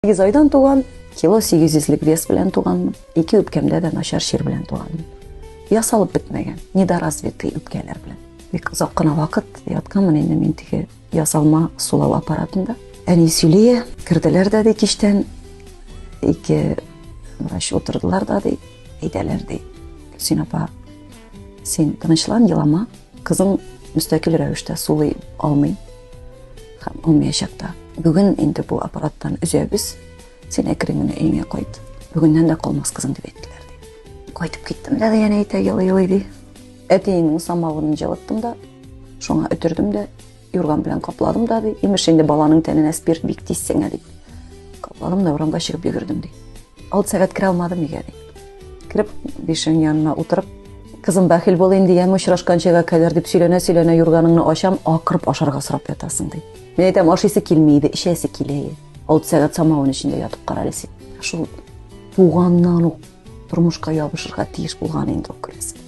8 aydan туган, кило 800'лік вес белән туганмын. 2 үпкәмдә дә начар шир белән туганмын. Ясалып бетмәгән, недоразвитый үпкәләр белән. Бик озак кына вакыт ятканмын инде мин теге ясалма сулау аппаратында. Әни сөйләй, керделәр дә кичтән 2 врач утырдылар да әйтәләр ди. Гөлсин апа, син тынычлан, елама, кызың müstakil рәвештә сулый алмый һәм алмаячак та. Бүген инде бу аппараттан үзәбез, син әкрен генә өеңә кайт. Бүгеннән дә калмас кызың дип әйттеләр ди. Кайтып киттем дә яна әйтә елый ди. Әтиеңнең самавын җылыттым да, шуңа өтердем дә, юрган белән капладым да ди. Имеш инде баланың тәненә спирт бик тиз сеңә дип. Капладым да урамга чыгып йөгердем ди. 6 сәгать керә алмадым өйгә ди. Кирип бишең янына утырып, кызым бәхил булыйм дигән очрашканчага кадәр дип сөйләнә юрганыңны ачам, акырып ашарга сорап ятасың ди. Мен әйтәм, ашыйсы килми иде, ишәсе килә. 6 сәгать самавын эчендә ятып каралысы. Шул туганнан ук тормышка ябышырга тиеш булган инде ул күрәсең.